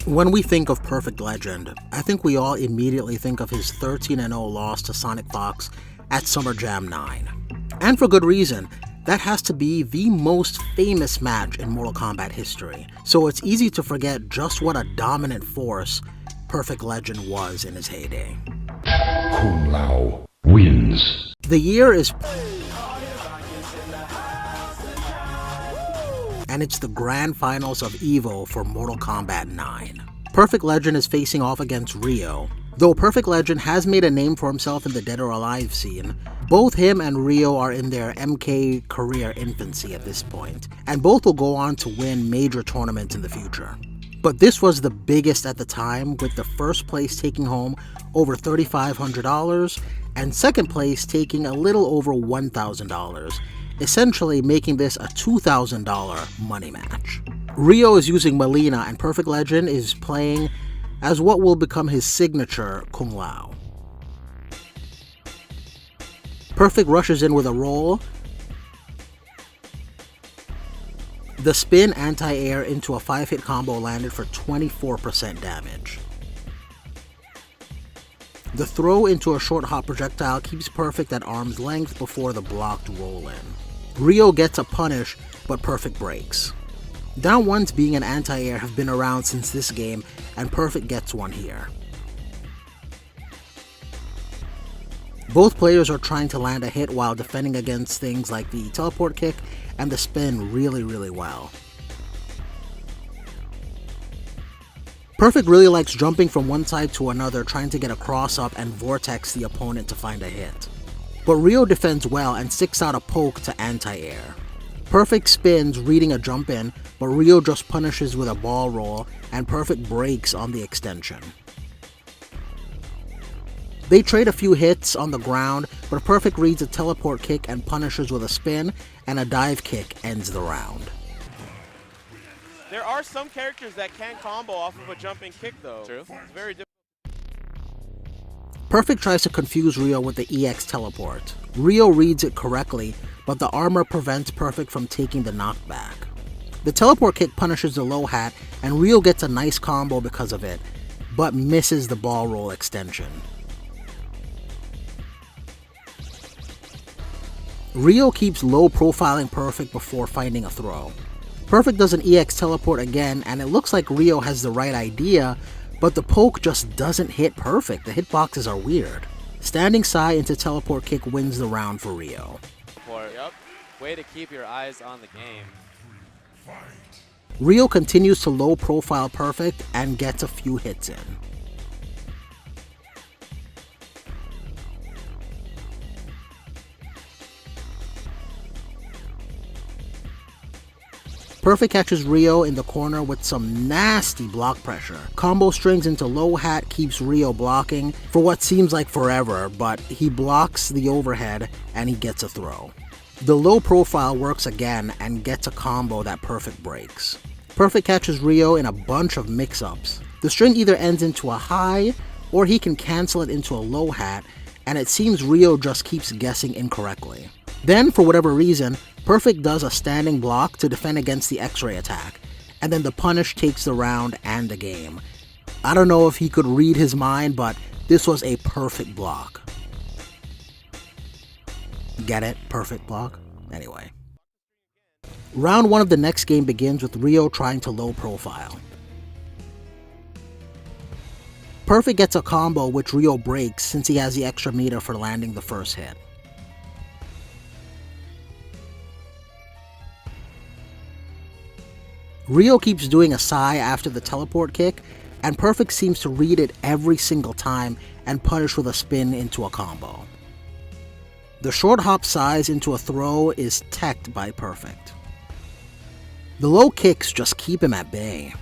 When we think of Perfect Legend, I think we all immediately think of his 13-0 loss to Sonic Fox at Summer Jam 9. And for good reason. That has to be the most famous match in Mortal Kombat history, so it's easy to forget just what a dominant force Perfect Legend was in his heyday. Kung Lao wins. The year is... and it's the grand finals of Evo for Mortal Kombat 9. Perfect Legend is facing off against Reo. Though Perfect Legend has made a name for himself in the Dead or Alive scene, both him and Reo are in their MK career infancy at this point, and both will go on to win major tournaments in the future. But this was the biggest at the time, with the first place taking home over $3,500 and second place taking a little over $1,000, essentially making this a $2,000 money match. Reo is using Melina and Perfect Legend is playing as what will become his signature Kung Lao. Perfect rushes in with a roll, the spin anti-air into a 5-hit combo landed for 24% damage. The throw into a short hop projectile keeps Perfect at arm's length before the blocked roll in. Reo gets a punish, but Perfect breaks. Down ones being an anti-air have been around since this game, and Perfect gets one here. Both players are trying to land a hit while defending against things like the teleport kick and the spin really well. Perfect really likes jumping from one side to another, trying to get a cross up and vortex the opponent to find a hit. But Reo defends well and sticks out a poke to anti-air. Perfect spins, reading a jump in, but Reo just punishes with a ball roll, and Perfect breaks on the extension. They trade a few hits on the ground, but Perfect reads a teleport kick and punishes with a spin, and a dive kick ends the round. There are some characters that can combo off of a jumping kick though. True. It's very difficult. Perfect tries to confuse Reo with the EX teleport. Reo reads it correctly, but the armor prevents Perfect from taking the knockback. The teleport kick punishes the low hat, and Reo gets a nice combo because of it, but misses the ball roll extension. Reo keeps low profiling Perfect before finding a throw. Perfect does an EX teleport again, and it looks like Reo has the right idea, but the poke just doesn't hit Perfect. The hitboxes are weird. Standing Sai into teleport kick wins the round for Reo. Yep. Way to keep your eyes on the game. Reo continues to low profile Perfect and gets a few hits in. Perfect catches Reo in the corner with some nasty block pressure. Combo strings into low hat keeps Reo blocking for what seems like forever, but he blocks the overhead and he gets a throw. The low profile works again and gets a combo that Perfect breaks. Perfect catches Reo in a bunch of mix-ups. The string either ends into a high or he can cancel it into a low hat, and it seems Reo just keeps guessing incorrectly. Then, for whatever reason, Perfect does a standing block to defend against the X-ray attack, and then the punish takes the round and the game. I don't know if he could read his mind, but this was a perfect block. Get it? Perfect block? Anyway. Round 1 of the next game begins with Reo trying to low profile. Perfect gets a combo which Reo breaks since he has the extra meter for landing the first hit. Reo keeps doing a Sai after the teleport kick, and Perfect seems to read it every single time and punish with a spin into a combo. The short hop Sais into a throw is teched by Perfect. The low kicks just keep him at bay.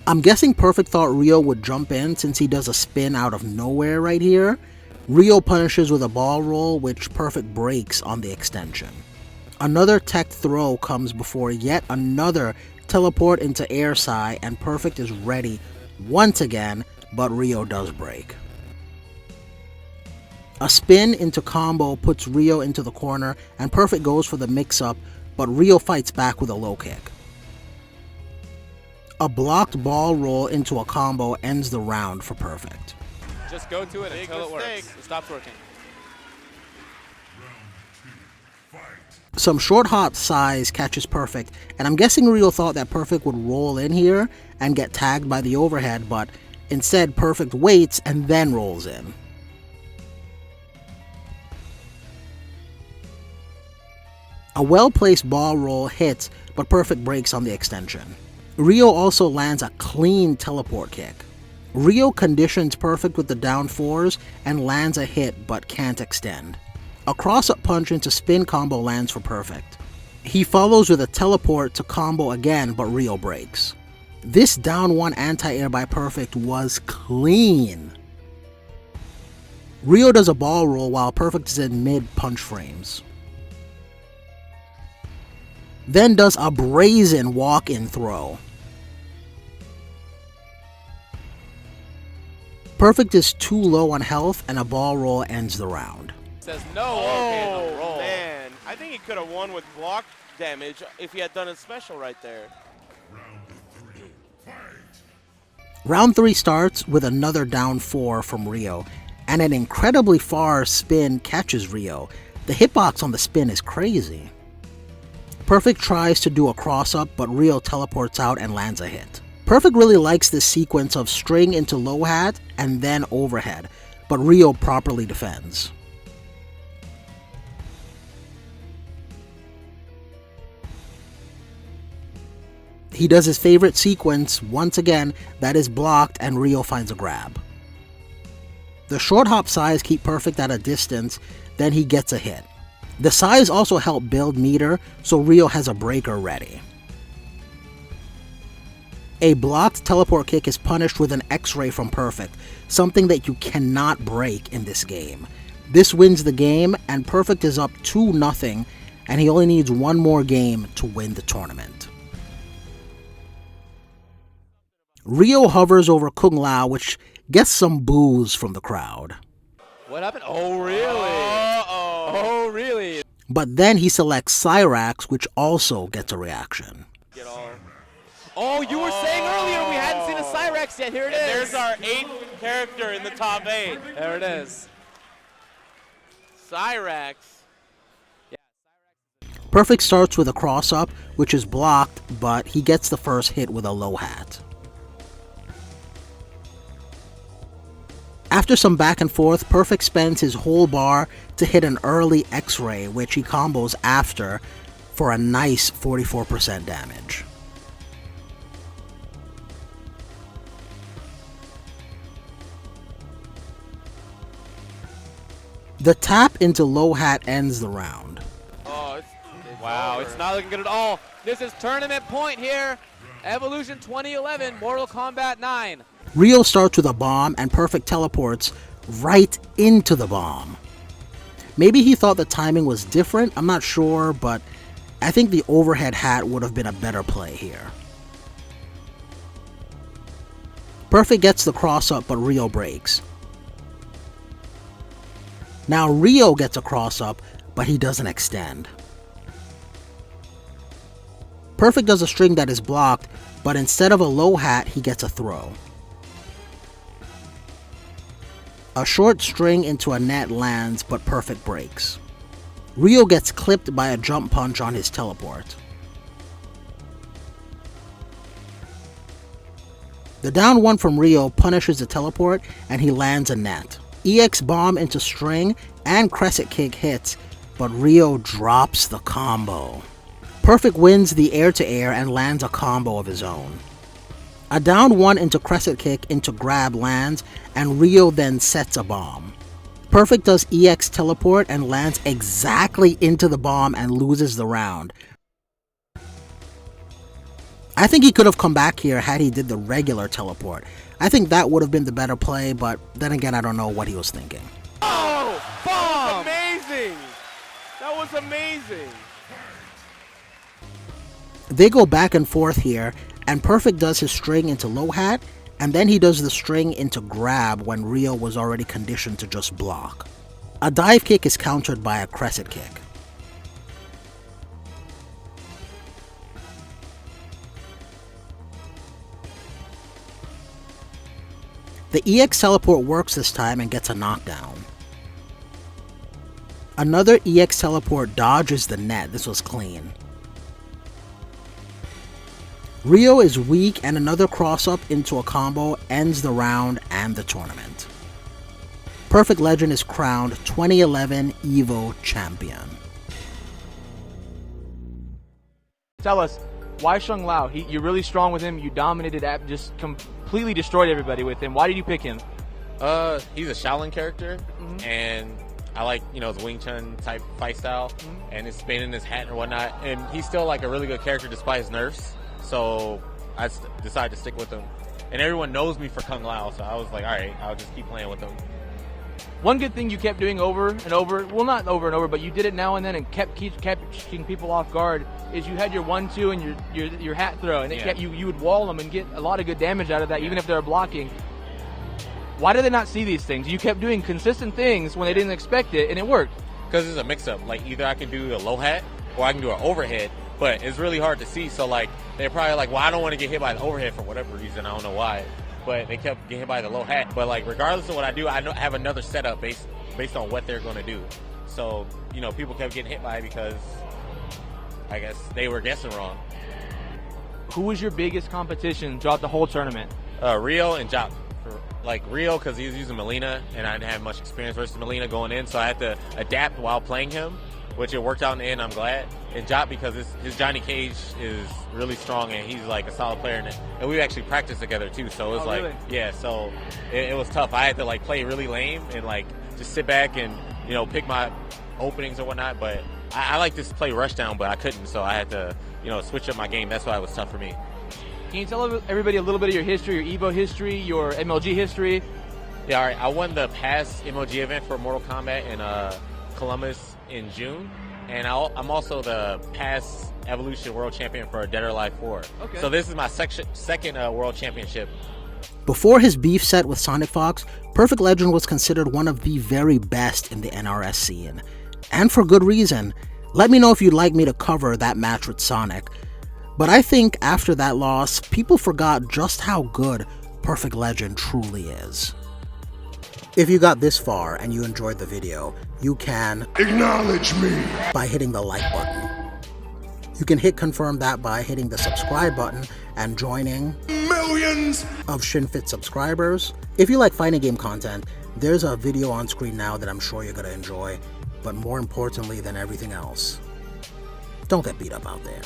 I'm guessing Perfect thought Reo would jump in since he does a spin out of nowhere right here. Reo punishes with a ball roll, which Perfect breaks on the extension. Another teched throw comes before yet another teleport into air Sai, and Perfect is ready once again, but Reo does break. A spin into combo puts Reo into the corner, and Perfect goes for the mix-up, but Reo fights back with a low kick. A blocked ball roll into a combo ends the round for Perfect. Just go to it Big until it mistake. works. It stops working. Some short hop size catches Perfect, and I'm guessing Reo thought that Perfect would roll in here and get tagged by the overhead, but instead Perfect waits and then rolls in. A well-placed ball roll hits, but Perfect breaks on the extension. Reo also lands a clean teleport kick. Reo conditions Perfect with the down fours and lands a hit but can't extend. A cross-up punch into spin combo lands for Perfect. He follows with a teleport to combo again, but Reo breaks. This down one anti-air by Perfect was clean. Reo does a ball roll while Perfect is in mid-punch frames. Then does a brazen walk-in throw. Perfect is too low on health and a ball roll ends the round. Says no. Okay, the roll. Man, I think he could have won with block damage if he had done a special right there. Round 3 starts with another down 4 from Reo, and an incredibly far spin catches Reo. The hitbox on the spin is crazy. Perfect tries to do a cross-up, but Reo teleports out and lands a hit. Perfect really likes this sequence of string into low hat and then overhead, but Reo properly defends. He does his favorite sequence once again, that is blocked, and Reo finds a grab. The short hop size keep Perfect at a distance, then he gets a hit. The size also help build meter, so Reo has a breaker ready. A blocked teleport kick is punished with an X-ray from Perfect, something that you cannot break in this game. This wins the game, and Perfect is up 2-0, and he only needs one more game to win the tournament. Reo hovers over Kung Lao, which gets some boos from the crowd. What happened? Oh, really? Uh-oh. Oh, really? But then he selects Cyrax, which also gets a reaction. Get all. Oh, you were saying earlier we hadn't seen a Cyrax yet. Here it And is. there's our 8th character in the top 8. There it is. Cyrax. Perfect starts with a cross-up, which is blocked, but he gets the first hit with a low hat. After some back and forth, Perfect spends his whole bar to hit an early X-ray, which he combos after for a nice 44% damage. The tap into low hat ends the round. Oh, it's Wow, over. it's not looking good at all. This is tournament point here. Evolution 2011, Mortal Kombat 9. Reo starts with a bomb and Perfect teleports right into the bomb. Maybe he thought the timing was different, I'm not sure, but I think the overhead hat would have been a better play here. Perfect gets the cross up, but Reo breaks. Now Reo gets a cross up, but he doesn't extend. Perfect does a string that is blocked, but instead of a low hat, he gets a throw. A short string into a net lands, but Perfect breaks. Reo gets clipped by a jump punch on his teleport. The down one from Reo punishes the teleport, and he lands a net. EX bomb into string and crescent kick hits, but Reo drops the combo. Perfect wins the air-to-air and lands a combo of his own. A down one into crescent kick into grab lands, and Reo then sets a bomb. Perfect does EX teleport and lands exactly into the bomb and loses the round. I think he could have come back here had he did the regular teleport. I think that would have been the better play, but then again, I don't know what he was thinking. Oh, bomb! Amazing! That was amazing. They go back and forth here, and Perfect does his string into low hat, and then he does the string into grab when Reo was already conditioned to just block. A dive kick is countered by a crescent kick. The EX teleport works this time and gets a knockdown. Another EX teleport dodges the net. This was clean. Reo is weak, and another cross-up into a combo ends the round and the tournament. Perfect Legend is crowned 2011 Evo champion. Tell us, why Sheng Lao? You're really strong with him. You dominated, just completely destroyed everybody with him. Why did you pick him? He's a Shaolin character, and I like, his Wing Chun type fight style, and his spinning his hat and whatnot. And he's still like a really good character despite his nerfs. So I decided to stick with him. And everyone knows me for Kung Lao, so I was like, all right, I'll just keep playing with him. One good thing you kept doing over and over, well, not over and over, but you did it now and then and kept catching people off guard, is you had your 1-2 and your hat throw, and it kept you would wall them and get a lot of good damage out of that, even if they're blocking. Why do they not see these things? You kept doing consistent things when they didn't expect it, and it worked. Because it's a mix-up. Like, either I can do a low hat or I can do an overhead, but it's really hard to see. So, like, they're probably like, well, I don't want to get hit by the overhead for whatever reason. I don't know why. But they kept getting hit by the low hat. But, like, regardless of what I do, I have another setup based on what they're going to do. So, people kept getting hit by it because I guess they were guessing wrong. Who was your biggest competition throughout the whole tournament? Rio and Jop. Like, Rio, because he was using Melina, and I didn't have much experience versus Melina going in, so I had to adapt while playing him, which it worked out in the end, I'm glad. And Jop, because his Johnny Cage is really strong, and he's like a solid player, and we actually practiced together too, so it was really? Yeah, so it was tough. I had to like play really lame and like just sit back and pick my openings or whatnot, but I like to play rushdown, but I couldn't, so I had to switch up my game. That's why it was tough for me. Can you tell everybody a little bit of your history, your Evo history, your MLG history? Yeah, all right. I won the past MLG event for Mortal Kombat in Columbus in June, and I'm also the past Evolution World Champion for Dead or Alive 4. Okay. So this is my second World Championship. Before his beef set with Sonic Fox, Perfect Legend was considered one of the very best in the NRS scene. And for good reason. Let me know if you'd like me to cover that match with Sonic. But I think after that loss, people forgot just how good Perfect Legend truly is. If you got this far and you enjoyed the video, you can Acknowledge me by hitting the like button. You can hit confirm that by hitting the subscribe button and joining millions of ShinFit subscribers. If you like fighting game content, there's a video on screen now that I'm sure you're going to enjoy. But more importantly than everything else, don't get beat up out there.